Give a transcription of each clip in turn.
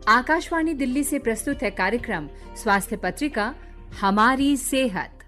आकाशवाणी दिल्ली से प्रस्तुत है कार्यक्रम स्वास्थ्य पत्रिका हमारी सेहत।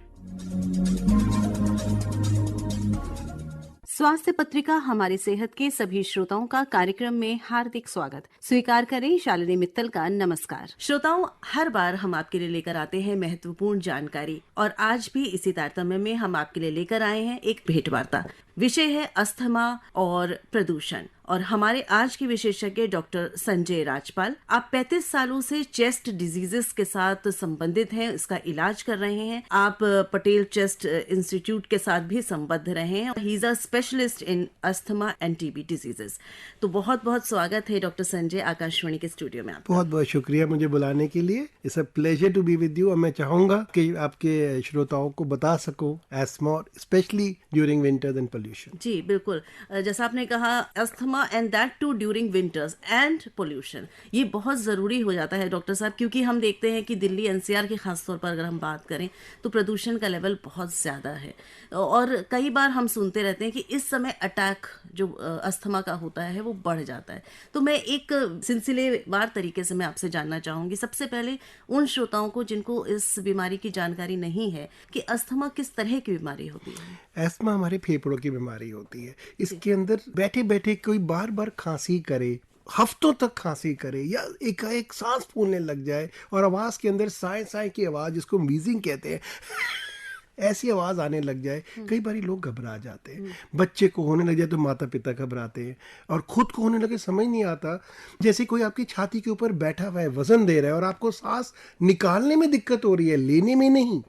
स्वास्थ्य पत्रिका हमारी सेहत के सभी श्रोताओं का कार्यक्रम में हार्दिक स्वागत। स्वीकार करें शालिनी मित्तल का नमस्कार। श्रोताओं, हर बार हम आपके लिए लेकर आते हैं महत्वपूर्ण जानकारी और आज भी इसी तारतम्य में हम आपके लिए लेकर आए हैं एक भेंटवार्ता। विषय है अस्थमा और प्रदूषण और हमारे आज के विशेषज्ञ डॉक्टर संजय राजपाल। आप 35 सालों से चेस्ट डिजीजेस के साथ संबंधित हैं, इसका इलाज कर रहे हैं। आप पटेल चेस्ट इंस्टीट्यूट के साथ भी संबद्ध रहे हैं। He is a specialist in asthma end TB diseases. तो बहुत बहुत स्वागत है डॉक्टर संजय आकाशवाणी के स्टूडियो में। आपका बहुत बहुत शुक्रिया मुझे बुलाने के लिए। It's a pleasure to be with you और मैं चाहूंगा कि आपके श्रोताओं को बता सको asthma specially during winters and pollution. जी बिल्कुल, जैसा आपने कहा asthma and that too during winters and pollution, ये बहुत ज़रूरी हो जाता है डॉक्टर साहब, क्योंकि हम देखते हैं कि दिल्ली एनसीआर की खास तौर पर अगर हम बात करें तो प्रदूषण का लेवल बहुत ज़्यादा है और कई बार हम सुनते रहते हैं कि इस समय अटैक जो अस्थमा का होता है वो बढ़ जाता है। तो मैं एक सिलसिलेवार तरीके से मैं आपसे जानना चाहूँगी, सबसे पहले उन श्रोताओं को जिनको इस बीमारी की जानकारी नहीं है कि अस्थमा किस तरह की बीमारी होती है। एस्थमा हमारे फेफड़ों की बीमारी होती है। इसके अंदर बैठे बैठे कोई बार बार खांसी करे, हफ्तों तक खांसी करे या एकाएक सांस फूलने लग जाए और आवाज के अंदर साए साए की आवाज, जिसको मीजिंग कहते हैं, ऐसी आवाज आने लग जाए। कई बार लोग घबरा जाते हैं। बच्चे को होने लग जाए तो माता पिता घबराते हैं और खुद को होने लगे समझ नहीं आता। जैसे कोई आपकी छाती के ऊपर बैठा हुआ है, वजन दे रहा है और आपको सांस निकालने में दिक्कत हो रही है, लेने में नहीं।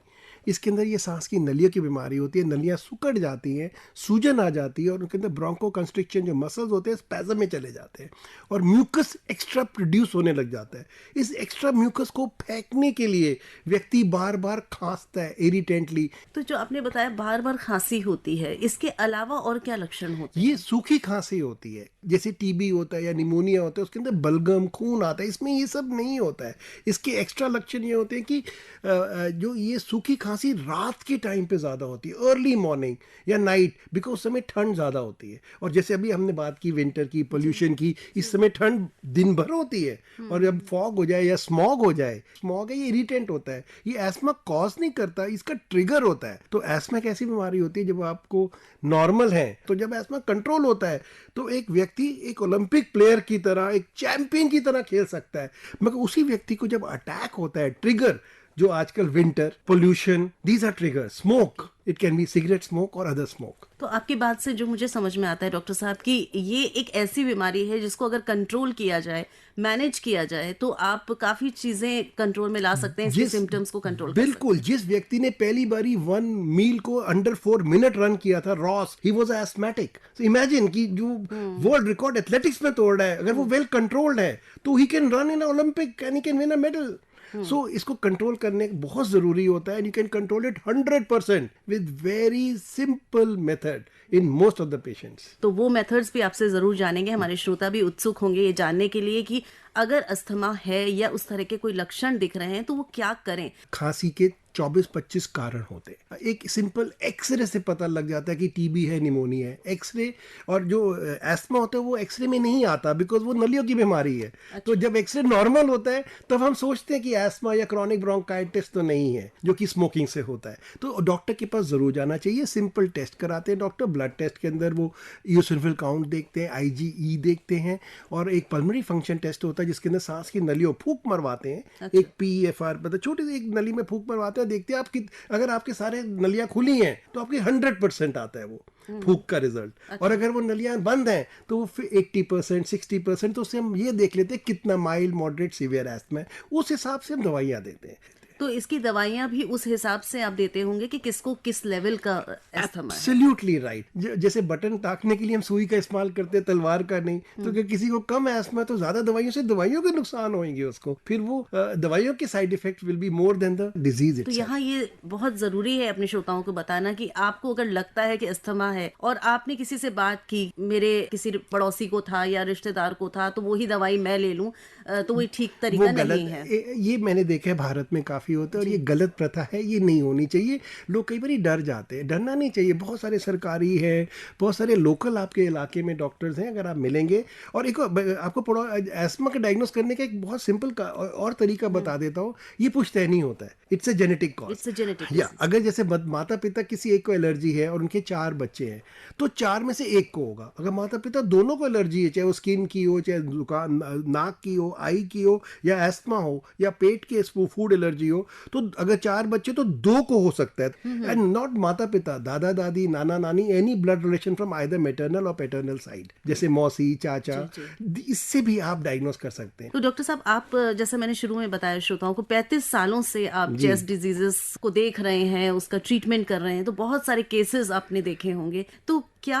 इसके अंदर ये सांस की नलियों की बीमारी होती है। नलियाँ सुकड़ जाती हैं, सूजन आ जाती है और उनके अंदर ब्रोंको कंस्ट्रिक्शन जो मसल्स होते हैं स्पैज़म में चले जाते हैं और म्यूकस एक्स्ट्रा प्रोड्यूस होने लग जाता है। इस एक्स्ट्रा म्यूकस को फेंकने के लिए व्यक्ति बार बार खांसता है इरिटेंटली। तो जो आपने बताया बार बार खांसी होती है, इसके अलावा और क्या लक्षण होते हैं? ये सूखी खांसी होती है, जैसे टीबी होता है या निमोनिया होता है, उसके अंदर बलगम खून आता है। इसमें ये सब नहीं होता है। इसके एक्स्ट्रा लक्षण ये होते हैं कि जो ये सूखी खांसी रात के टाइम पे ज़्यादा होती है, अर्ली मॉर्निंग या नाइट, बिकॉज उस समय ठंड ज़्यादा होती है। और जैसे अभी हमने बात की विंटर की, पोल्यूशन की, इस समय ठंड दिन भर होती है और जब फॉग हो जाए या स्मॉग हो जाए, स्मॉग है ये इरिटेंट होता है, ये एस्मा कॉज नहीं करता, इसका ट्रिगर होता है। तो एस्मा एक ऐसी बीमारी होती है जब आपको नॉर्मल है, तो जब एस्मा कंट्रोल होता है तो एक व्यक्ति एक ओलंपिक प्लेयर की तरह, एक चैंपियन की तरह खेल सकता है। मगर उसी व्यक्ति को जब अटैक होता है, ट्रिगर जो आजकल winter, pollution, these are trigger, smoke, it can be cigarette smoke और अदर स्मोक। तो आपकी बात से जो मुझे समझ में आता है डॉक्टर साहब कि ये एक ऐसी बीमारी है जिसको अगर कंट्रोल किया जाए, मैनेज किया जाए, तो आप काफी चीजें कंट्रोल में ला सकते हैं, इसके सिम्टम्स को कंट्रोल कर सकते हैं। बिल्कुल। जिस व्यक्ति ने पहली बारी 1 मील को अंडर 4 मिनट रन किया था, Ross, he was asthmatic. So imagine कि जो वर्ल्ड रिकॉर्ड एथलेटिक्स में तोड़ रहा है, अगर वो वेल कंट्रोल्ड है तो he can run in Olympic and he can win a medal. So इसको कंट्रोल करने बहुत ज़रूरी होता है and you can control it 100% with very simple method in most of the patients. तो वो मेथड्स भी आपसे ज़रूर जानेंगे। हमारे श्रोता भी उत्सुक होंगे ये जानने के लिए कि अगर अस्थमा है या उस तरह के कोई लक्षण दिख रहे हैं तो वो क्या करें। खांसी के 24-25 कारण होते हैं। एक सिंपल एक्सरे से पता लग जाता है कि टीबी है, निमोनिया है। एक्सरे, और जो एस्थमा होता है वो एक्सरे में नहीं आता बिकॉज वो नलियों की बीमारी है। अच्छा। तो जब एक्सरे नॉर्मल होता है तब हम सोचते हैं कि एस्थमा या क्रॉनिक ब्रोंकाइटिस तो नहीं है, जो कि स्मोकिंग से होता है। तो डॉक्टर के पास जरूर जाना चाहिए। सिंपल टेस्ट कराते हैं डॉक्टर। ब्लड टेस्ट के अंदर वो ईओसिनोफिल काउंट देखते हैं, IgE देखते हैं और एक पल्मोनरी फंक्शन टेस्ट होता है जिसके अंदर सांस की नलियों फूंक मरवाते हैं। अच्छा। एक PEFR, मतलब छोटी सी एक नली में फूंक मरवाते हैं, देखते हैं आपकी, अगर आपके सारे नलियां खुली हैं तो आपकी 100% आता है वो फूंक का रिजल्ट। अच्छा। और अगर वो नलियां बंद हैं तो वो 80%, 60%। तो उससे हम ये देख लेते हैं कितना माइल्ड, मॉडरेट, सीवियर एस्थमा है। उस हिसाब से हम दवाइयाँ देते हैं। तो इसकी दवाइयाँ भी उस हिसाब से आप देते होंगे कि किसको किस लेवल का एस्थमा है। Absolutely right. जैसे बटन ताकने के लिए हम सुई का इस्तेमाल करते हैं, तलवार का नहीं। तो अगर किसी को कम एस्थमा तो ज्यादा दवाइयों से दवाइयों के नुकसान होंगे उसको, फिर वो दवाइयों के side effect will be more than the disease. तो यहाँ ये बहुत जरूरी है अपने श्रोताओं को बताना कि आपको अगर लगता है कि अस्थमा है और आपने किसी से बात की, मेरे किसी पड़ोसी को था या रिश्तेदार को था तो वही दवाई मैं ले लूं, तो वही ठीक तरीका नहीं है। ये मैंने देखा है भारत में काफी काफ़ी होता है और ये गलत प्रथा है, ये नहीं होनी चाहिए। लोग कई बार डर जाते हैं, डरना नहीं चाहिए। बहुत सारे सरकारी है, बहुत सारे लोकल आपके इलाके में डॉक्टर्स हैं, अगर आप मिलेंगे। और एक आपको एस्मा का डायग्नोस करने का एक बहुत सिंपल और तरीका बता देता हूँ। ये पुश्तैनी होता है, it's a genetic cause. It's a genetic. या अगर जैसे माता पिता किसी एक को एलर्जी है और उनके 4 बच्चे हैं, तो 4 में से एक को होगा। अगर माता पिता दोनों को एलर्जी है, चाहे वो स्किन की हो, चाहे जुकाम, नाक की हो, आई की हो, या एस्मा हो, या पेट की फूड एलर्जी हो, तो अगर 4 बच्चे तो 2 को हो सकता है। एंड नॉट माता पिता, दादा दादी, नाना नानी, any blood relation from either maternal और पैटर्नल साइड, जैसे मौसी, चाचा, इससे भी आप डायग्नोस कर सकते हैं। तो डॉक्टर साहब, आप जैसा मैंने शुरू में बताया श्रोताओं को, 35 सालों से आप चेस्ट डिजीजेस को देख रहे हैं, उसका ट्रीटमेंट कर रहे हैं, तो बहुत सारे केसेस आपने देखे होंगे। तो क्या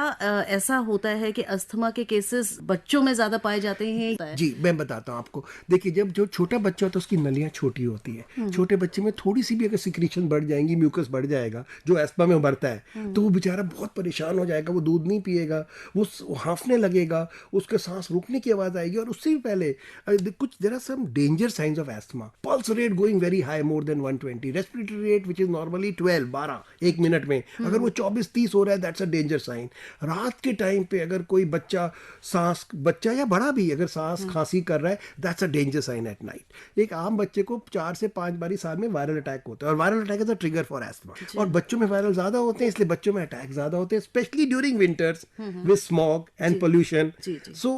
ऐसा होता है कि अस्थमा के केसेस बच्चों में ज्यादा पाए जाते हैं? जी, मैं बताता हूँ आपको। देखिए, जब जो छोटा बच्चा होता है उसकी नलियाँ छोटी होती है। छोटे बच्चे में थोड़ी सी भी अगर सिक्रीशन बढ़ जाएंगी, म्यूकस बढ़ जाएगा जो एस्मा में उभरता है, तो वो बेचारा बहुत परेशान हो जाएगा। वो दूध नहीं पिएगा, वो हाँफने लगेगा, उसके सांस रुकने की आवाज़ आएगी। और उससे भी पहले कुछ there are some danger signs of asthma. Pulse rate going very high, more than 120। Respiratory rate which is normally 12 एक मिनट में, अगर वो 24-30 हो रहा है, दैट्स अ डेंजर साइन। रात के टाइम पे अगर कोई बच्चा या बड़ा भी अगर सांस खांसी कर रहा है, that's a danger sign at night. एक आम बच्चे को 4 से 5 बारी साल में वायरल अटैक होता है, और viral attack is a trigger for ESMA. और बच्चों में वायरल ज्यादा होते हैं, इसलिए बच्चों में अटैक ज्यादा होते हैं, specially during winters with smog and pollution. So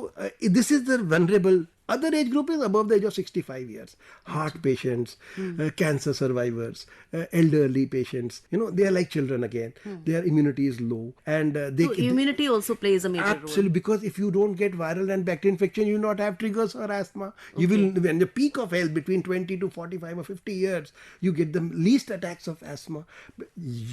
this is the vulnerable. Other age group is above the age of 65 years. Heart patients, cancer survivors, elderly patients. They are like children again. Their immunity is low, and So immunity also plays a major role. absolutely, because if you don't get viral and bacterial infection, you will not have triggers for asthma. You will, when the peak of health between 20 to 45 or 50 years, you get the least attacks of asthma.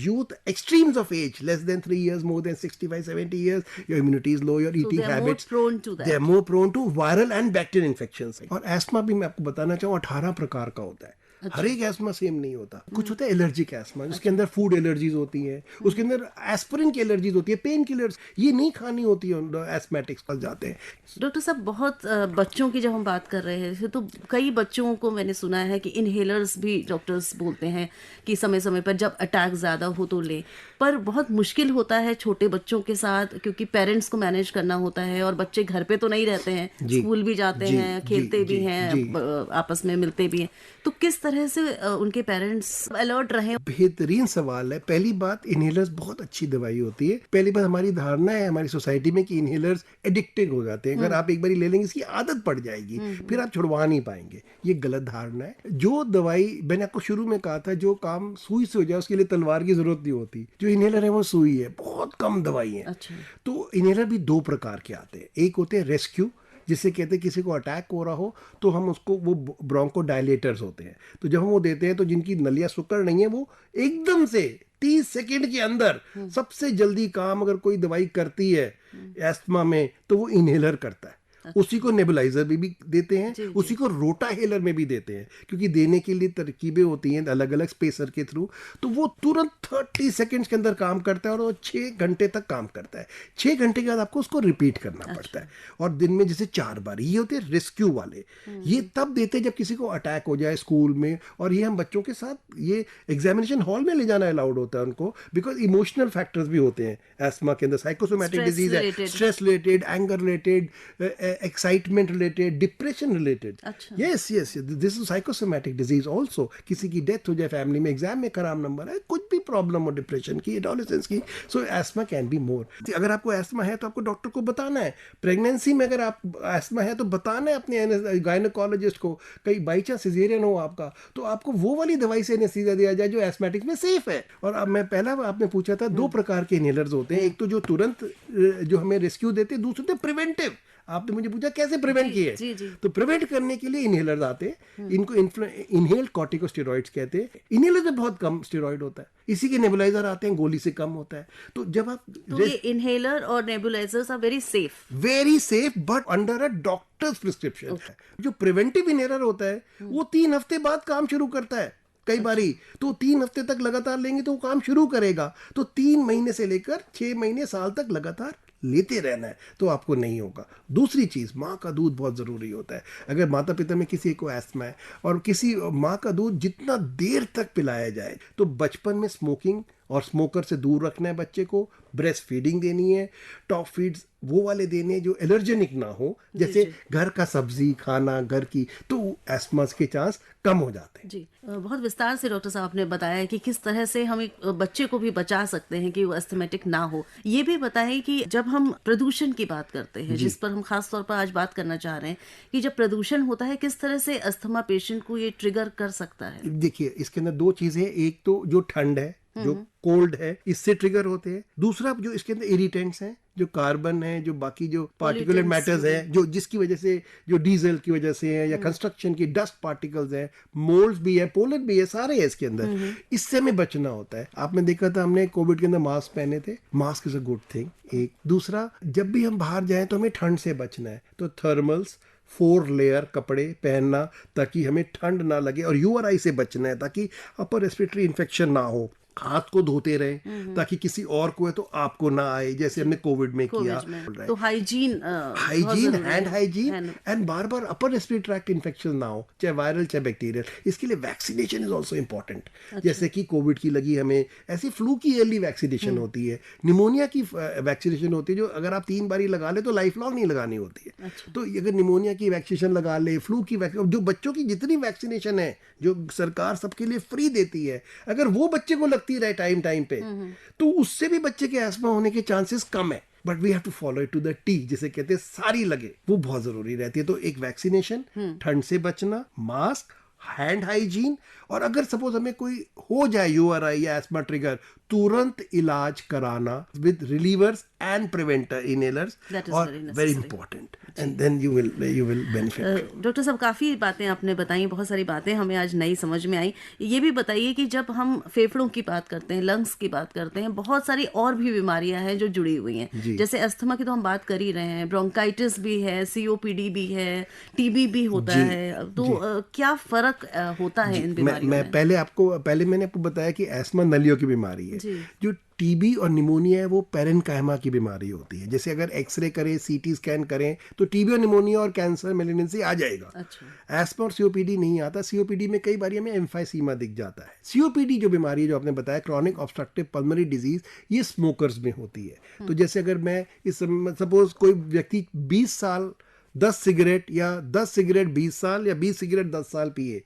Youth, extremes of age, less than 3 years, more than 65, 70 years, your immunity is low, your eating they are habits. more prone to that. They are more prone to viral and bacterial infections. और ESMA भी मैं आपको बताना चाहूँ 18 प्रकार का होता है। हर एक एस्मा सेम नहीं होता। कुछ होता है एलर्जिक एस्मा, उसके अंदर फूड एलर्जीज होती हैं, उसके अंदर एस्पिरिन की एलर्जीज होती है, पेन किलर्स ये नहीं खानी होती है, एस्मेटिक्स फंस जाते हैं। डॉक्टर साहब, बहुत बच्चों की जब हम बात कर रहे हैं, तो कई बच्चों को मैंने सुना है कि इनहेलर्स भी डॉक्टर्स बोलते हैं कि समय समय पर जब अटैक ज़्यादा हो तो ले। पर बहुत मुश्किल होता है छोटे बच्चों के साथ, क्योंकि पेरेंट्स को मैनेज करना होता है, और बच्चे घर पे तो नहीं रहते हैं, स्कूल भी जाते हैं, खेलते भी हैं, आपस में मिलते भी हैं। तो किस तरह से उनके पेरेंट्स अलर्ट रहे? बेहतरीन सवाल है। पहली बात, इनहेलर्स बहुत अच्छी दवाई होती है। पहली बात, हमारी धारणा है हमारी सोसाइटी में कि इनहेलर्स एडिक्टिव हो जाते हैं। अगर आप एक बार ले लेंगे, इसकी आदत पड़ जाएगी, फिर आप छुड़वा नहीं पाएंगे। ये गलत धारणा है। जो दवाई मैंने आपको शुरू में कहा था, जो काम सुई से हो जाए उसके लिए तलवार की जरूरत नहीं होती। जो इनहेलर है वो सुई है, बहुत कम दवाई है। अच्छा। तो इनहेलर भी 2 प्रकार के आते हैं। एक होते हैं रेस्क्यू, जिससे कहते हैं किसी को अटैक हो रहा हो तो हम उसको, वो ब्रोंको डायलेटर्स होते हैं, तो जब हम वो देते हैं तो जिनकी नलियाँ सुकड़ नहीं है, वो एकदम से 30 सेकंड के अंदर, सबसे जल्दी काम अगर कोई दवाई करती है एस्थमा में तो वो इनहेलर करता है। उसी को नेबुलाइजर भी देते हैं, उसी को रोटाहेलर में भी देते हैं, क्योंकि देने के लिए तरकीबें होती हैं अलग अलग स्पेसर के थ्रू। तो वो तुरंत 30 सेकंड्स के अंदर काम करता है, और वो 6 घंटे तक काम करता है। 6 घंटे के बाद आपको उसको रिपीट करना पड़ता है, और दिन में जैसे 4 बार। ये होते हैं रेस्क्यू वाले। ये तब देते हैं जब किसी को अटैक हो जाए स्कूल में, और ये हम बच्चों के साथ ये एग्जामिनेशन हॉल में ले जाना अलाउड होता है उनको, बिकॉज इमोशनल फैक्टर्स भी होते हैं एस्मा के अंदर। साइकोसोमैटिक डिजीज है, stress related, anger related, excitement related, depression related. Yes, this is psychosomatic disease also. किसी की डेथ हो जाए फैमिली में, एग्जाम में खराब नंबर है, कुछ भी प्रॉब्लम हो डिप्रेशन की, एडोलेसेंस की, सो एस्मा कैन बी मोर। अगर आपको एस्मा है तो आपको डॉक्टर को बताना है। प्रेगनेंसी में अगर आप एस्मा है तो बताना है अपने गायनेकोलॉजिस्ट को। कहीं बाई चांस सिजेरियन हो आपका, तो आपको वो वाली दवाई से एनेस्थीसिया दिया जाए जो एस्मेटिक्स में सेफ है। और अब मैं पहला आपने पूछा था, 2 प्रकार के इनहेलर्स होते हैं। एक तो जो तुरंत जो हमें रेस्क्यू देते हैं, दूसरे प्रिवेंटिव। आपने मुझे पूछा कैसे प्रिवेंट किए, तो प्रिवेंट करने के लिए इनहेलर्स आते हैं। इनको इनहेल्ड कॉर्टिकोस्टेरॉइड्स कहते हैं। इनहेलर में बहुत कम स्टेरॉइड होता है, इसी के नेबुलाइजर आते हैं, गोली से कम होता है। तो जब आप ये इनहेलर और nebulizers are very safe, but under a doctor's prescription. जो प्रिवेंटिव इनहेलर होता है वो 3 हफ्ते बाद काम शुरू करता है कई बारी। तो 3 हफ्ते तक लगातार लेंगे तो वो काम शुरू करेगा। तो 3 महीने से लेकर 6 महीने, साल तक लगातार लेते रहना है तो आपको नहीं होगा। दूसरी चीज़, माँ का दूध बहुत ज़रूरी होता है। अगर माता पिता में किसी को एस्थमा है और किसी माँ का दूध जितना देर तक पिलाया जाए, तो बचपन में स्मोकिंग और स्मोकर से दूर रखना है बच्चे को, ब्रेस्ट फीडिंग देनी है, टॉप फीड्स वो वाले देने हैं जो एलर्जेनिक ना हो, जैसे घर का सब्जी खाना घर की, तो एस्थमा के चांस कम हो जाते हैं। जी, बहुत विस्तार से डॉक्टर साहब ने बताया कि किस तरह से हम एक बच्चे को भी बचा सकते हैं कि वो अस्थमेटिक ना हो। ये भी बताएं कि जब हम प्रदूषण की बात करते हैं, जिस पर हम खास तौर पर आज बात करना चाह रहे हैं, कि जब प्रदूषण होता है किस तरह से अस्थमा पेशेंट को ये ट्रिगर कर सकता है। देखिए, इसके अंदर दो चीजें, एक तो जो ठंड है, जो कोल्ड है, इससे ट्रिगर होते हैं। दूसरा जो इसके अंदर इरिटेंट्स हैं, जो कार्बन है, जो बाकी जो पार्टिकुलर मैटर्स है, जो जिसकी वजह से, जो डीजल की वजह से है या कंस्ट्रक्शन की डस्ट पार्टिकल्स है, मोल्ड्स भी है, पोलन भी है, सारे है इसके अंदर। इससे हमें बचना होता है। आपने देखा था, हमने कोविड के अंदर मास्क पहने थे। Mask is a good thing. एक दूसरा, जब भी हम बाहर जाएं तो हमें ठंड से बचना है, तो थर्मल्स 4 लेयर कपड़े पहनना ताकि हमें ठंड ना लगे, और यूआरआई से बचना है ताकि अपर रेस्पिरेटरी इन्फेक्शन ना हो। हाथ को धोते रहें ताकि किसी और को है तो आपको ना आए, जैसे हमने कोविड में किया। तो hygiene hand hygiene and bar bar upper respiratory tract infection ना हो, चाहे वायरल चाहे बैक्टीरियल। इसके लिए वैक्सीनेशन इज ऑल्सो इम्पोर्टेंट। जैसे कि कोविड की लगी हमें, ऐसी फ्लू की अर्ली वैक्सीनेशन होती है, निमोनिया की वैक्सीनेशन होती है, जो अगर आप 3 बारी लगा ले तो लाइफ लॉन्ग नहीं लगानी होती है। तो अगर निमोनिया की वैक्सीनेशन लगा ले, फ्लू की जो बच्चों की जितनी वैक्सीनेशन है जो सरकार सबके लिए फ्री देती है, अगर वो बच्चे को लगती रहे टाइम पे, तो उससे भी बच्चे के एस्मा होने के चांसेस कम है। But we have to follow it to the T, जिसे कहते हैं सारी लगे, वो बहुत जरूरी रहती है। तो एक वैक्सीनेशन, ठंड से बचना, मास्क, हैंड हाइजीन, और अगर सपोज हमें कोई हो जाए यूआरआई या एस्मा ट्रिगर, तुरंत इलाज कराना with relievers and preventer inhalers, और very important, and then you will benefit. Doctor साहब, काफी बातें आपने बताई, बहुत सारी बातें हमें आज नई समझ में आई। ये भी बताइए कि जब हम फेफड़ों की बात करते हैं, लंग्स की बात करते हैं, बहुत सारी और भी बीमारियां हैं जो जुड़ी हुई हैं। जैसे अस्थमा की तो हम बात कर ही रहे हैं, ब्रोंकाइटिस भी है, सीओपीडी भी है, टीबी भी होता है। तो क्या फर्क होता है इन बीमारियों में? पहले मैंने आपको बताया कि एस्मा नलियों की बीमारी है। जो टीबी और निमोनिया है वो पेरेनकाइमा की बीमारी होती है। जैसे अगर एक्सरे करें, सीटी स्कैन करें, तो टीबी और निमोनिया और कैंसर, मेलिनेंसी आ जाएगा। अच्छा। एस्मा और सीओपीडी नहीं आता। सीओपीडी में कई बार हमें एम्फाइसीमा दिख जाता है। सीओपीडी जो बीमारी है, जो आपने बताया, क्रॉनिक ऑब्स्ट्रक्टिव पल्मोनरी डिजीज, ये स्मोकर्स में होती है। तो जैसे अगर मैं सपोज कोई व्यक्ति 20 साल 10 सिगरेट या 10 सिगरेट 20 साल या 20 सिगरेट 10 साल पिए,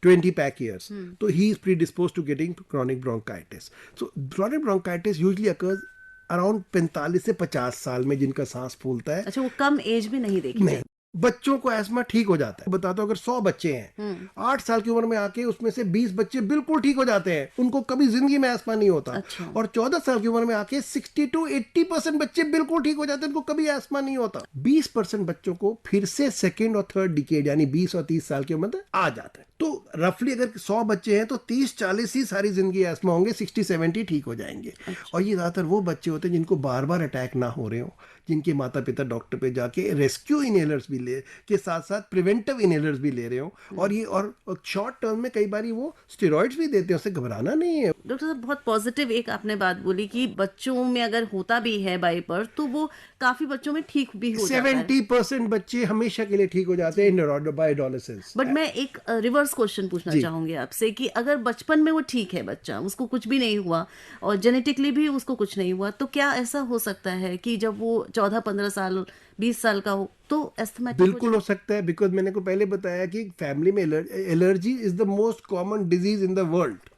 20 पैक ईयर्स, तो he is predisposed to getting chronic bronchitis. So chronic bronchitis usually occurs around 45 से 50 साल में, जिनका सांस फूलता है। अच्छा, वो कम एज में नहीं देखी जाती। बच्चों को एस्मा ठीक हो जाता है। बताता हूँ, अगर 100 बच्चे हैं, 8 साल की उम्र में आके उसमें से 20 बच्चे बिल्कुल ठीक हो जाते हैं, उनको कभी जिंदगी में एस्मा नहीं होता। अच्छा। और 14 साल की उम्र में आके 60 to 80% बच्चे बिल्कुल ठीक हो जाते हैं, उनको कभी एस्मा नहीं होता। 20% बच्चों को फिर से सेकेंड और थर्ड डिकेड, यानी 20 और 30 साल की उम्र में आ जाता है। तो रफली अगर 100 बच्चे हैं तो 30-40 ही सारी जिंदगी एस्मा होंगे, 60-70 ठीक हो जाएंगे। अच्छा। और ये ज्यादातर वो बच्चे होते हैं जिनको बार बार अटैक ना हो रहे हो, जिनके माता पिता डॉक्टर पे जाके रेस्क्यू इनहेलर्स भी ले के साथ साथ प्रिवेंटिव इनहेलर्स भी ले रहे हो, और ये और शॉर्ट टर्म में कई बार वो स्टेरॉइड्स भी देते हैं, उससे घबराना नहीं है। डॉक्टर साहब, बहुत पॉजिटिव एक आपने बात बोली कि बच्चों में अगर होता भी है बाय बर्थ, तो वो काफी बच्चों में ठीक भी हो जाता है। 70% बच्चे हमेशा के लिए ठीक हो जाते हैं बाय एडोलेसेंस। बट मैं एक रिवर्स क्वेश्चन पूछना चाहूंगी आपसे कि अगर बचपन में वो ठीक है, बच्चा, उसको कुछ भी नहीं हुआ और जेनेटिकली भी उसको कुछ नहीं हुआ, तो क्या ऐसा हो सकता है कि जब वो 14-15 साल 20 साल का हो तो एस्थमेटिक? बिल्कुल हो सकता है, बिकॉज मैंने को पहले बताया कि फैमिली में allergy is the most common disease in the world.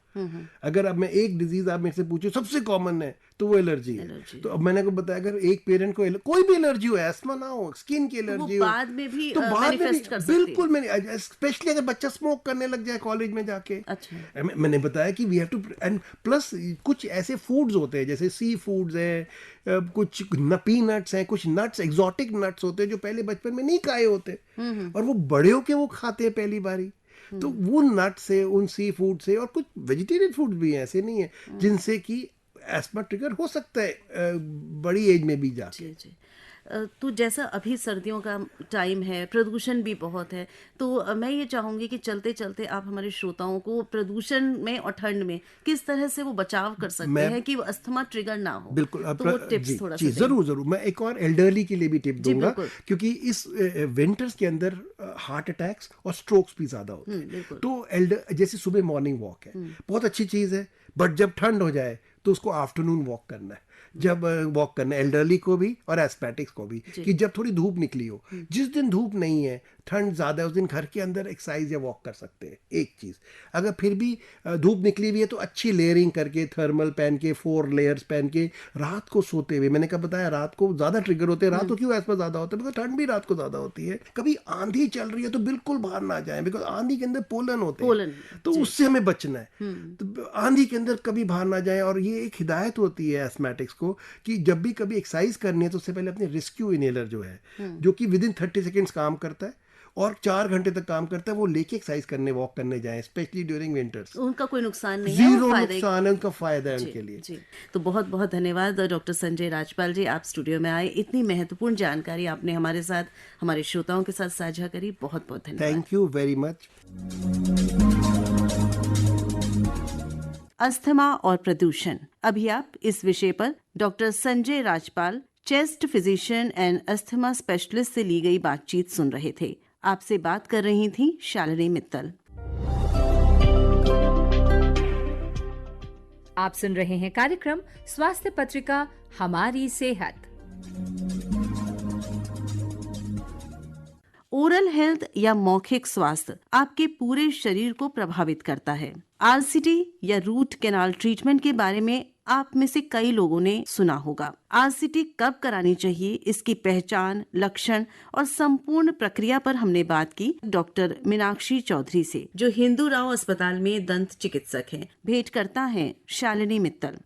अगर अब मैं एक डिजीज आप मेरे से पूछो सबसे कॉमन है तो वो एलर्जी है। तो अब मैंने को बताया, अगर एक पेरेंट को कोई भी एलर्जी हो, एस्मा ना हो, स्किन की एलर्जी हो, बाद में भी तो बाद में भी कर सकती है। बिल्कुल, मैंने स्पेशली अगर बच्चा स्मोक करने लग जाए कॉलेज में जाके। अच्छा। मैंने बताया कि we have to, and plus कुछ ऐसे फूड्स होते हैं जैसे सी फूड्स हैं, कुछ पीनट्स हैं, कुछ नट्स, एग्जॉटिक नट्स होते हैं जो पहले बचपन में नहीं खाए होते, और वो बड़े होके वो खाते हैं पहली बारी। तो वो नट से, उन सी फूड से, और कुछ वेजिटेरियन फूड भी हैं, ऐसे नहीं है, जिनसे कि एस्मा ट्रिगर हो सकता है बड़ी एज में भी जाके। जी। तो जैसा अभी सर्दियों का टाइम है, प्रदूषण भी बहुत है, तो मैं ये चाहूंगी कि चलते चलते आप हमारे श्रोताओं को प्रदूषण में और ठंड में किस तरह से वो बचाव कर सकते मैं हैं कि वो अस्थमा ट्रिगर ना हो। बिल्कुल तो वो टिप्स थोड़ा सा दें। जरूर जरूर, मैं एक और एल्डरली के लिए भी टिप जी दूंगा, बिल्कुल। क्योंकि इस विंटर्स के अंदर हार्ट अटैक्स और स्ट्रोक्स भी ज्यादा होते हैं। बिल्कुल। तो एल्डर जैसे सुबह मॉर्निंग वॉक है, बहुत अच्छी चीज है, बट जब ठंड हो जाए तो उसको आफ्टरनून वॉक करना है। जब वॉक करना है एल्डरली को भी और एस्थमेटिक्स को भी, कि जब थोड़ी धूप निकली हो। जिस दिन धूप नहीं है, ठंड ज्यादा है, उस दिन घर के अंदर एक्सरसाइज या वॉक कर सकते हैं। एक चीज, अगर फिर भी धूप निकली हुई है तो अच्छी लेयरिंग करके, थर्मल पहन के, 4 लेयर्स पहन के, रात को सोते हुए, मैंने कहा बताया रात को ज्यादा ट्रिगर होते हैं। रात को क्यों एस्मा ज्यादा होता है? बिकॉज ठंड भी रात को ज्यादा होती है। कभी आंधी चल रही है तो बिल्कुल बाहर ना जाए, बिकॉज आंधी के अंदर पोलन होते हैं, तो उससे हमें बचना है। तो आंधी के अंदर कभी बाहर ना जाए। और ये एक हिदायत होती है एस्थमेटिक्स को कि जब भी कभी एक्सरसाइज करनी है तो उससे पहले अपने रेस्क्यू इनहेलर जो है, जो कि विद इन 30 सेकेंड्स काम करता है और 4 घंटे तक काम करता है, वो लेके एक्सरसाइज करने, वॉक करने जाएं, स्पेशली ड्यूरिंग विंटर्स। उनका कोई नुकसान नहीं है, जीरो नुकसान है, उनका फायदा है उनके लिए। जी। तो बहुत बहुत धन्यवाद डॉक्टर संजय राजपाल जी, आप स्टूडियो में आए, इतनी महत्वपूर्ण जानकारी आपने हमारे साथ, हमारे श्रोताओं के साथ साझा करी। बहुत बहुत धन्यवाद। Thank you very much. Asthma और प्रदूषण, अभी आप इस विषय पर doctor Sanjay Rajpal, chest physician and asthma specialist से ली गई बातचीत सुन रहे थे। आपसे बात कर रही थी शालिनी मित्तल। आप सुन रहे हैं कार्यक्रम स्वास्थ्य पत्रिका हमारी सेहत। ओरल हेल्थ या मौखिक स्वास्थ्य आपके पूरे शरीर को प्रभावित करता है। आरसीटी या रूट कैनाल ट्रीटमेंट के बारे में आप में से कई लोगों ने सुना होगा। आरसीटी कब करानी चाहिए, इसकी पहचान, लक्षण और संपूर्ण प्रक्रिया पर हमने बात की डॉक्टर मीनाक्षी चौधरी से, जो हिंदू राव अस्पताल में दंत चिकित्सक हैं। भेंट करता है शालिनी मित्तल।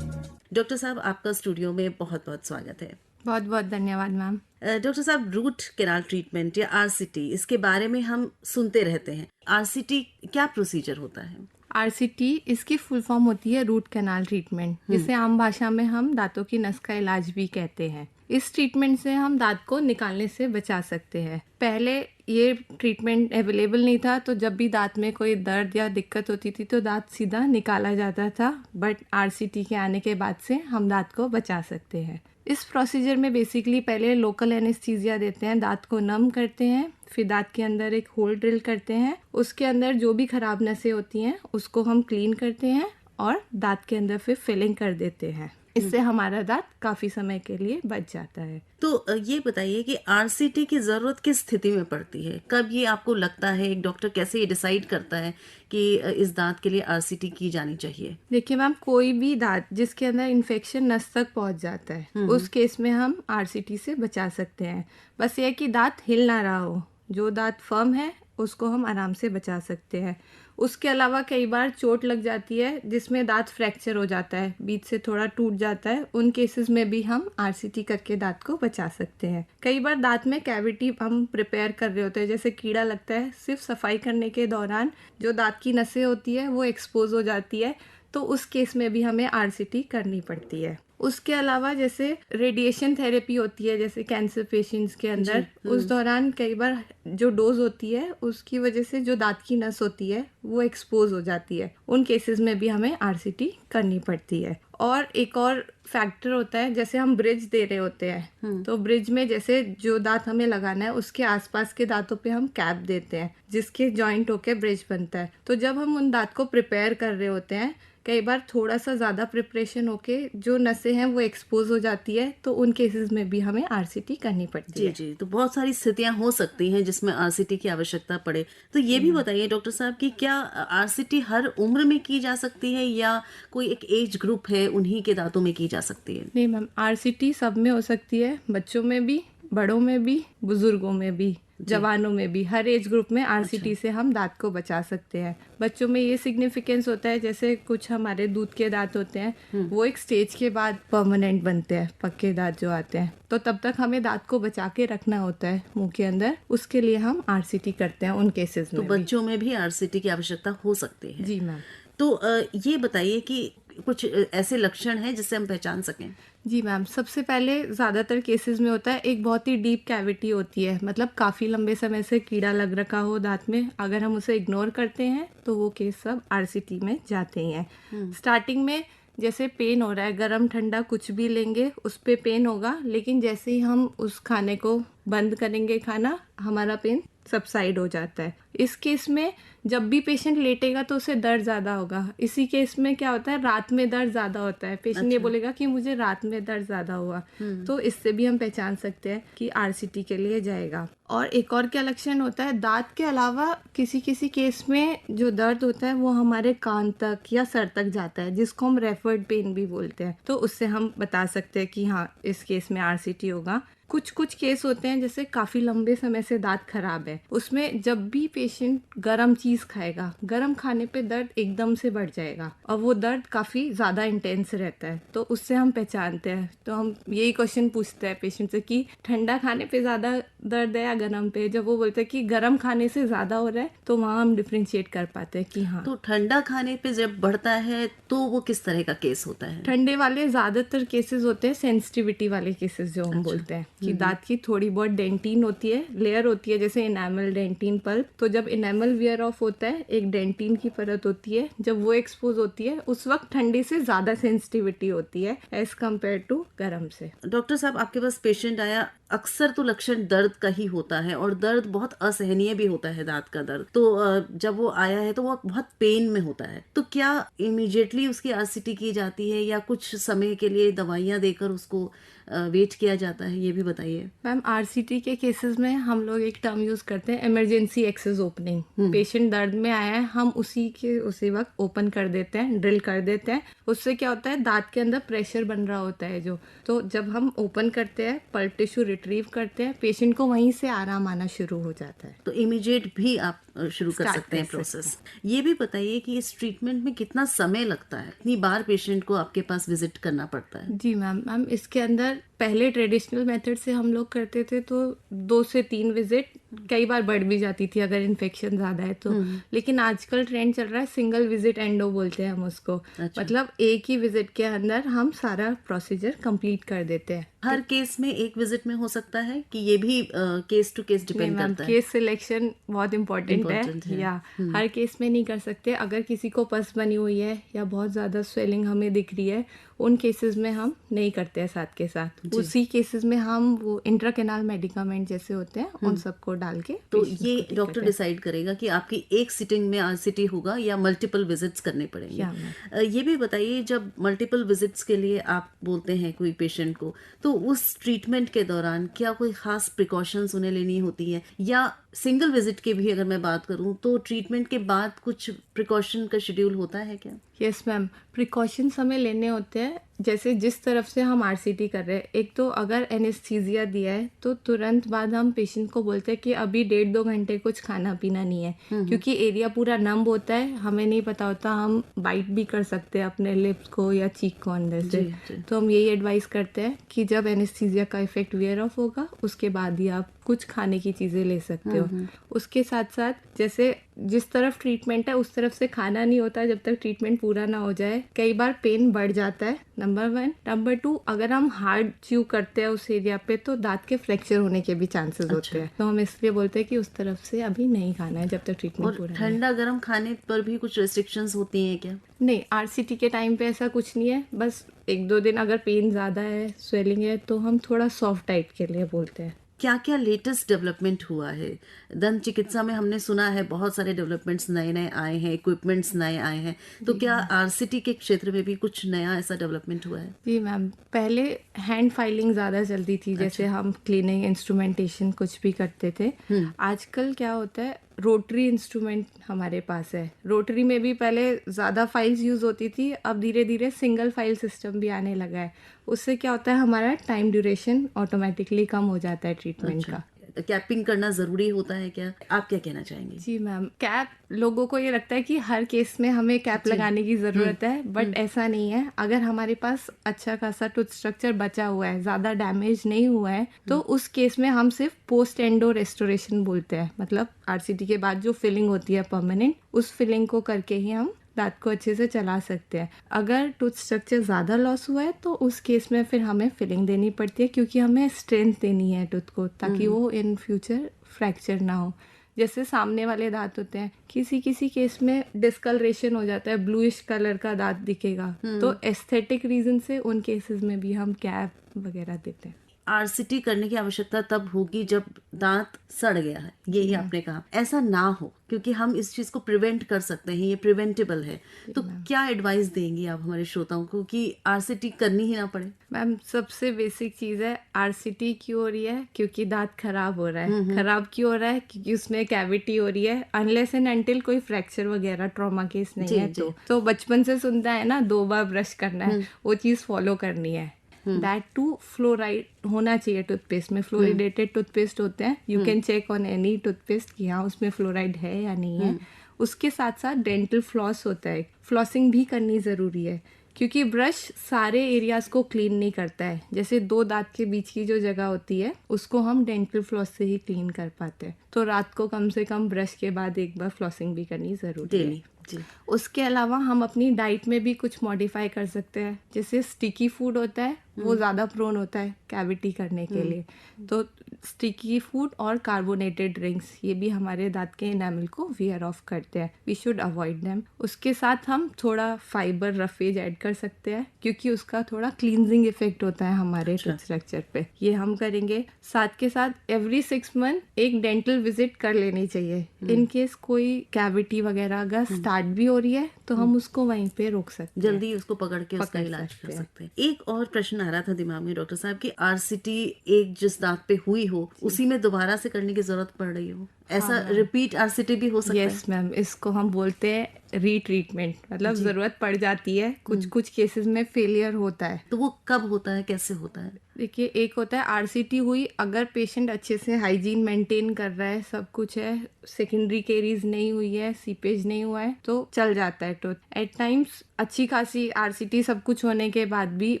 डॉक्टर साहब, आपका स्टूडियो में बहुत बहुत स्वागत है। बहुत बहुत धन्यवाद मैम। डॉक्टर साहब, रूट कैनाल ट्रीटमेंट या आरसीटी, इसके बारे में हम सुनते रहते हैं। आरसीटी क्या प्रोसीजर होता है? आरसीटी इसकी फुल फॉर्म होती है रूट कैनाल ट्रीटमेंट, जिसे आम भाषा में हम दांतों की नस का इलाज भी कहते हैं। इस ट्रीटमेंट से हम दांत को निकालने से बचा सकते हैं। पहले ये ट्रीटमेंट अवेलेबल नहीं था, तो जब भी दांत में कोई दर्द या दिक्कत होती थी तो दांत सीधा निकाला जाता था। बट आरसीटी के आने के बाद से हम दांत को बचा सकते हैं। इस प्रोसीजर में बेसिकली पहले लोकल एनेस्थीसिया देते हैं, दांत को नम करते हैं, फिर दांत के अंदर एक होल ड्रिल करते हैं, उसके अंदर जो भी खराब नसें होती हैं उसको हम क्लीन करते हैं और दांत के अंदर फिर फिलिंग कर देते हैं। इससे हमारा दांत काफी समय के लिए बच जाता है। तो ये बताइए कि आरसीटी की जरूरत किस स्थिति में पड़ती है? कब ये आपको लगता है, एक डॉक्टर कैसे ये डिसाइड करता है कि इस दांत के लिए आरसीटी की जानी चाहिए? देखिए मैम, कोई भी दांत जिसके अंदर इन्फेक्शन नस तक पहुंच जाता है, उस केस में हम आरसीटी से बचा सकते हैं। बस ये कि दांत हिल ना रहा हो, जो दांत फर्म है उसको हम आराम से बचा सकते हैं। उसके अलावा कई बार चोट लग जाती है जिसमें दांत फ्रैक्चर हो जाता है, बीच से थोड़ा टूट जाता है, उन केसेस में भी हम आरसीटी करके दांत को बचा सकते हैं। कई बार दांत में कैविटी हम प्रिपेयर कर रहे होते हैं, जैसे कीड़ा लगता है, सिर्फ सफाई करने के दौरान जो दांत की नसें होती है वो एक्सपोज हो जाती है, तो उस केस में भी हमें आरसीटी करनी पड़ती है। उसके अलावा जैसे रेडिएशन थेरेपी होती है, जैसे कैंसर पेशेंट्स के अंदर, उस दौरान कई बार जो डोज होती है उसकी वजह से जो दांत की नस होती है वो एक्सपोज हो जाती है, उन केसेस में भी हमें आरसीटी करनी पड़ती है। और एक और फैक्टर होता है, जैसे हम ब्रिज दे रहे होते हैं, तो ब्रिज में जैसे जो दांत हमें लगाना है उसके आसपास के दांतों पे हम कैप देते हैं, जिसके जॉइंट होके ब्रिज बनता है। तो जब हम उन दांत को प्रिपेयर कर रहे होते हैं, कई बार थोड़ा सा ज़्यादा प्रिपरेशन होके जो नसें हैं वो एक्सपोज हो जाती है, तो उन केसेस में भी हमें आरसीटी करनी पड़ती है। जी, तो बहुत सारी स्थितियां हो सकती हैं जिसमें आरसीटी की आवश्यकता पड़े। तो ये भी बताइए डॉक्टर साहब कि क्या आरसीटी हर उम्र में की जा सकती है या कोई एक एज ग्रुप है उन्हीं के दांतों में की जा सकती है? नहीं मैम, आरसीटी सब में हो सकती है, बच्चों में भी, बड़ों में भी, बुजुर्गों में भी, जवानों में भी, हर एज ग्रुप में आरसीटी से हम दांत को बचा सकते हैं। बच्चों में ये सिग्निफिकेंस होता है, जैसे कुछ हमारे दूध के दांत होते हैं वो एक स्टेज के बाद परमानेंट बनते हैं, पक्के दांत जो आते हैं, तो तब तक हमें दांत को बचा के रखना होता है मुंह के अंदर, उसके लिए हम आरसीटी करते हैं उन केसेस में। तो बच्चों में भी आरसीटी की आवश्यकता हो सकती है? जी मैम। तो ये बताइए कि कुछ ऐसे लक्षण हैं जिससे हम पहचान सकें? जी मैम, सबसे पहले ज़्यादातर केसेस में होता है एक बहुत ही डीप कैविटी होती है, मतलब काफ़ी लंबे समय से कीड़ा लग रखा हो दांत में। अगर हम उसे इग्नोर करते हैं तो वो केस सब आरसीटी में जाते ही हैं। स्टार्टिंग में जैसे पेन हो रहा है, गरम ठंडा कुछ भी लेंगे उस पे पेन होगा, लेकिन जैसे ही हम उस खाने को बंद करेंगे खाना, हमारा पेन सबसाइड हो जाता है। इस केस में जब भी पेशेंट लेटेगा तो उसे दर्द ज़्यादा होगा। इसी केस में क्या होता है, रात में दर्द ज़्यादा होता है। पेशेंट ये बोलेगा कि मुझे रात में दर्द ज़्यादा हुआ, तो इससे भी हम पहचान सकते हैं कि आरसीटी के लिए जाएगा। और एक और क्या लक्षण होता है, दांत के अलावा किसी किसी केस में जो दर्द होता है वो हमारे कान तक या सर तक जाता है, जिसको हम रेफर्ड पेन भी बोलते हैं। तो उससे हम बता सकते हैं कि हाँ, इस केस में आरसीटी होगा। कुछ केस होते हैं जैसे काफ़ी लंबे समय से दांत खराब है, उसमें जब भी पेशेंट गरम चीज़ खाएगा, गरम खाने पे दर्द एकदम से बढ़ जाएगा और वो दर्द काफ़ी ज़्यादा इंटेंस रहता है। तो उससे हम पहचानते हैं। तो हम यही क्वेश्चन पूछते हैं पेशेंट से कि ठंडा खाने पे ज़्यादा दर्द है या गरम पे। जब वो बोलते हैं कि गरम खाने से ज़्यादा हो रहा है तो वहाँ हम डिफ्रेंशिएट कर पाते हैं कि हाँ। तो ठंडा खाने पे जब बढ़ता है तो वो किस तरह का केस होता है? ठंडे वाले ज़्यादातर केसेस होते हैं सेंसिटिविटी वाले केसेस, जो हम बोलते हैं कि दांत की थोड़ी बहुत डेंटिन होती है, लेयर होती है जैसे इनेमल डेंटिन पल्प। तो जब इनेमल वियर ऑफ होता है, एक डेंटिन की परत होती है, जब वो एक्सपोज होती है उस वक्त ठंडे से ज़्यादा सेंसिटिविटी होती है एज कम्पेयर टू गर्म से। डॉक्टर साहब, आपके पास पेशेंट आया, अक्सर तो लक्षण दर्द का ही होता है और दर्द बहुत असहनीय भी होता है दांत का दर्द। तो जब वो आया है तो वो बहुत पेन में होता है, तो क्या इमीडिएटली उसकी आरसीटी की जाती है या कुछ समय के लिए दवाइयाँ देकर उसको वेट किया जाता है, ये भी बताइए। मैम, आरसीटी के केसेस में हम लोग एक टर्म यूज करते हैं, इमरजेंसी एक्सेस ओपनिंग। पेशेंट दर्द में आया है, हम उसी वक्त ओपन कर देते हैं, ड्रिल कर देते हैं। उससे क्या होता है, दांत के अंदर प्रेशर बन रहा होता है जो, तो जब हम ओपन करते हैं, पल्प टिश्यू रिट्रीव करते हैं, पेशेंट को वहीं से आराम आना शुरू हो जाता है। तो इमीडिएट भी आप शुरू कर सकते हैं प्रोसेस। ये भी बताइए कि इस ट्रीटमेंट में कितना समय लगता है, कितनी बार पेशेंट को आपके पास विजिट करना पड़ता है? जी मैम, इसके अंदर पहले ट्रेडिशनल मेथड से हम लोग करते थे तो 2 से 3 विजिट, कई बार बढ़ भी जाती थी अगर इन्फेक्शन ज़्यादा है तो। लेकिन आजकल ट्रेंड चल रहा है सिंगल विजिट एंडो बोलते हैं हम उसको। अच्छा। मतलब एक ही विजिट के अंदर हम सारा प्रोसीजर कंप्लीट कर देते हैं। हर केस में एक विजिट में हो सकता है कि ये भी केस टू केस डिपेंड करता है? केस सिलेक्शन बहुत इम्पोर्टेंट है। या हर केस में नहीं कर सकते। अगर किसी को पस बनी हुई है या बहुत ज़्यादा स्वेलिंग हमें दिख रही है, उन केसेस में हम नहीं करते हैं साथ के साथ। उसी केसेस में हम वो इंट्राकेनाल मेडिकामेंट जैसे होते हैं उन सबको डाल के। तो ये डॉक्टर डिसाइड करेगा कि आपकी एक सिटिंग में आरसीटी होगा या मल्टीपल विजिट्स करने पड़ेंगे। ये भी बताइए, जब मल्टीपल विजिट्स के लिए आप बोलते हैं कोई पेशेंट को, तो उस ट्रीटमेंट के दौरान क्या कोई खास प्रिकॉशंस उन्हें लेनी होती है? या सिंगल विजिट की भी अगर मैं बात करूं तो ट्रीटमेंट के बाद कुछ प्रिकॉशन का शेड्यूल होता है क्या? यस मैम, प्रिकॉशंस हमें लेने होते हैं। जैसे जिस तरफ से हम आरसीटी कर रहे हैं, एक तो अगर एनेस्थीसिया दिया है तो तुरंत बाद हम पेशेंट को बोलते हैं कि अभी 1.5-2 घंटे कुछ खाना पीना नहीं है, क्योंकि एरिया पूरा नंब होता है, हमें नहीं पता होता, हम बाइट भी कर सकते हैं अपने लिप्स को या चीक को अंदर से। तो हम यही एडवाइस करते हैं कि जब एनेस्थीसिया का इफेक्ट वेयर ऑफ होगा उसके बाद ही आप कुछ खाने की चीज़ें ले सकते हो। उसके साथ साथ जैसे जिस तरफ ट्रीटमेंट है उस तरफ से खाना नहीं होता जब तक ट्रीटमेंट पूरा ना हो जाए। कई बार पेन बढ़ जाता है, नंबर 1। नंबर 2, अगर हम हार्ड च्यू करते हैं उस एरिया पे तो दांत के फ्रैक्चर होने के भी चांसेस होते हैं। तो हम इसलिए बोलते हैं कि उस तरफ से अभी नहीं खाना है जब तक ट्रीटमेंट पूरा। ठंडा गर्म खाने पर भी कुछ रेस्ट्रिक्शंस होती हैं क्या? नहीं, आरसीटी के टाइम पे ऐसा कुछ नहीं है। बस 1-2 दिन अगर पेन ज़्यादा है, स्वेलिंग है, तो हम थोड़ा सॉफ्ट डाइट के लिए बोलते हैं। क्या क्या लेटेस्ट डेवलपमेंट हुआ है दंत चिकित्सा में? हमने सुना है बहुत सारे डेवलपमेंट्स नए आए हैं, इक्विपमेंट्स नए आए हैं, तो क्या आरसीटी के क्षेत्र में भी कुछ नया ऐसा डेवलपमेंट हुआ है? जी मैम, पहले हैंड फाइलिंग ज़्यादा चलती थी। जैसे हम क्लीनिंग इंस्ट्रूमेंटेशन कुछ भी करते थे। आजकल क्या होता है, रोटरी इंस्ट्रूमेंट हमारे पास है। रोटरी में भी पहले ज़्यादा फाइल्स यूज़ होती थी, अब धीरे धीरे सिंगल फाइल सिस्टम भी आने लगा है। उससे क्या होता है, हमारा टाइम ड्यूरेशन ऑटोमेटिकली कम हो जाता है ट्रीटमेंट का। कैपिंग करना ज़रूरी होता है क्या? आप क्या कहना चाहेंगे? जी मैम, कैप, लोगों को ये लगता है कि हर केस में हमें कैप लगाने की ज़रूरत है, बट ऐसा नहीं है। अगर हमारे पास अच्छा खासा टूथ स्ट्रक्चर बचा हुआ है, ज़्यादा डैमेज नहीं हुआ है, तो उस केस में हम सिर्फ पोस्ट एंडो रेस्टोरेशन बोलते हैं। मतलब आरसीटी के बाद जो फिलिंग होती है परमानेंट, उस फिलिंग को करके ही हम दांत को अच्छे से चला सकते हैं। अगर टूथ स्ट्रक्चर ज़्यादा लॉस हुआ है तो उस केस में फिर हमें फिलिंग देनी पड़ती है, क्योंकि हमें स्ट्रेंथ देनी है टूथ को, ताकि वो इन फ्यूचर फ्रैक्चर ना हो। जैसे सामने वाले दांत होते हैं, किसी किसी केस में डिस्कलरेशन हो जाता है, ब्लूइश कलर का दांत दिखेगा, तो एस्थेटिक रीजन से उन केसेस में भी हम कैप वगैरह देते हैं। आरसीटी करने की आवश्यकता तब होगी जब दांत सड़ गया है, यही आपने कहा। ऐसा ना हो, क्योंकि हम इस चीज को प्रिवेंट कर सकते हैं, ये प्रिवेंटेबल है। तो क्या एडवाइस देंगी आप हमारे श्रोताओं को कि आरसीटी करनी ही ना पड़े? मैम, सबसे बेसिक चीज़ है, आरसीटी क्यों हो रही है? क्योंकि दांत खराब हो रहा है। खराब क्यों हो रहा है? क्योंकि उसमें कैविटी हो रही है। अनलेस एंड अनटिल कोई फ्रैक्चर वगैरह ट्रॉमा केस नहीं है तो बचपन से सुनता है ना 2 बार ब्रश करना है, वो चीज़ फॉलो करनी है। दैट टू फ्लोराइड होना चाहिए टूथपेस्ट में। फ्लोरिडेटेड टूथपेस्ट होते हैं, you can check on any toothpaste कि हाँ उसमें फ्लोराइड है या नहीं है। उसके साथ साथ डेंटल फ्लॉस होता है, फ्लॉसिंग भी करनी ज़रूरी है, क्योंकि ब्रश सारे एरियाज को क्लीन नहीं करता है। जैसे 2 दांत के बीच की जो जगह होती है उसको हम डेंटल फ्लॉस से ही क्लीन कर पाते हैं। तो रात को कम से कम ब्रश के बाद एक बार फ्लॉसिंग भी करनी ज़रूरी है। जी। उसके अलावा हम अपनी डाइट में भी कुछ मॉडिफाई कर सकते हैं। जैसे स्टिकी फूड होता है, वो ज़्यादा प्रोन होता है कैविटी करने के लिए, तो स्टिकी फूड और कार्बोनेटेड ड्रिंक्स, ये भी हमारे दांत के एनामल को वियर ऑफ करते हैं। We should avoid them. उसके साथ हम थोड़ा फाइबर रफेज ऐड कर सकते हैं, क्योंकि उसका थोड़ा क्लींजिंग इफेक्ट होता है हमारे टूथ स्ट्रक्चर पे, ये हम करेंगे। साथ के साथ एवरी 6 मंथ एक डेंटल विजिट कर लेनी चाहिए। इन केस कोई कैविटी वगैरह अगर स्टार्ट भी हो रही है तो हम उसको वहीं पे रोक सकते हैं, जल्दी उसको पकड़ के उसका इलाज कर सकते हैं। एक और प्रश्न आ रहा था दिमाग में डॉक्टर साहब कि आरसीटी एक जिस दांत पे हुई हो उसी में दोबारा से करने की जरूरत पड़ रही हो, ऐसा रिपीट आरसीटी भी हो सकता है? यस मैम, इसको हम बोलते हैं रीट्रीटमेंट। मतलब जरूरत पड़ जाती है, कुछ केसेस में फेलियर होता है। तो वो कब होता है, कैसे होता है? देखिए, एक होता है आरसीटी हुई, अगर पेशेंट अच्छे से हाइजीन मेंटेन कर रहा है, सब कुछ है, सेकेंडरी केरीज नहीं हुई है, सीपेज नहीं हुआ है, तो चल जाता है टूथ। एट टाइम्स अच्छी खासी आरसीटी सब कुछ होने के बाद भी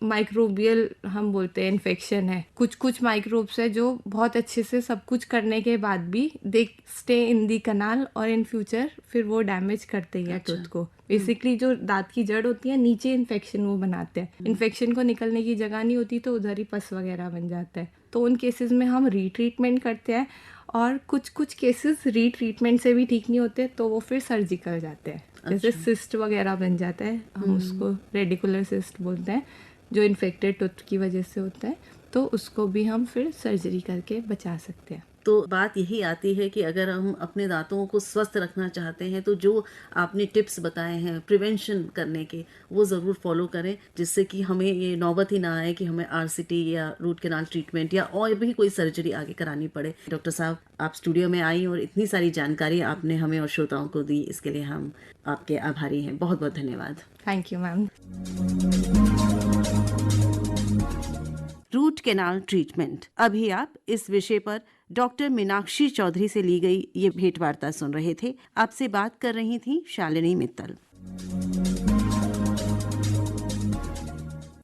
माइक्रोबियल हम बोलते हैं इन्फेक्शन है, कुछ माइक्रोब्स है जो बहुत अच्छे से सब कुछ करने के बाद भी दे स्टे इन दी कनाल, और इन फ्यूचर फिर वो डैमेज करते हैं टूथ को। बेसिकली जो दांत की जड़ होती है, नीचे इन्फेक्शन वो बनाते हैं। इन्फेक्शन को निकलने की जगह नहीं होती तो उधर ही पस वगैरह बन जाता है। तो उन केसेस में हम रीट्रीटमेंट करते हैं, और कुछ केसेस रीट्रीटमेंट से भी ठीक नहीं होते तो वो फिर सर्जिकल जाते हैं। जैसे सिस्ट वगैरह बन जाता है, हम उसको रेडिकुलर सिस्ट बोलते हैं, जो इन्फेक्टेड टूथ की वजह से होता है, तो उसको भी हम फिर सर्जरी करके बचा सकते हैं। तो बात यही आती है कि अगर हम अपने दांतों को स्वस्थ रखना चाहते हैं तो जो आपने टिप्स बताए हैं प्रिवेंशन करने के, वो ज़रूर फॉलो करें, जिससे कि हमें ये नौबत ही ना आए कि हमें आरसीटी या रूट कैनाल ट्रीटमेंट या और भी कोई सर्जरी आगे करानी पड़े। डॉक्टर साहब, आप स्टूडियो में आई और इतनी सारी जानकारी आपने हमें और श्रोताओं को दी, इसके लिए हम आपके आभारी हैं। बहुत बहुत धन्यवाद। Thank you ma'am. Root canal treatment, अभी आप इस विषय पर डॉक्टर मीनाक्षी चौधरी से ली गई ये भेंट वार्ता सुन रहे थे। आपसे बात कर रही थी शालिनी मित्तल।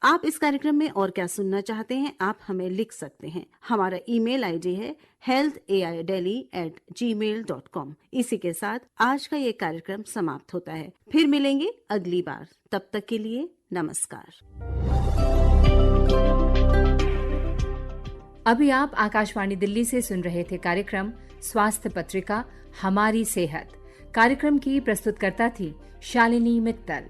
आप इस कार्यक्रम में और क्या सुनना चाहते हैं, आप हमें लिख सकते हैं। हमारा ईमेल आईडी है healthaidelhi@gmail.com। इसी के साथ आज का ये कार्यक्रम समाप्त होता है। फिर मिलेंगे अगली बार, तब तक के लिए नमस्कार। अभी आप आकाशवाणी दिल्ली से सुन रहे थे कार्यक्रम स्वास्थ्य पत्रिका हमारी सेहत। कार्यक्रम की प्रस्तुतकर्ता थी शालिनी मित्तल।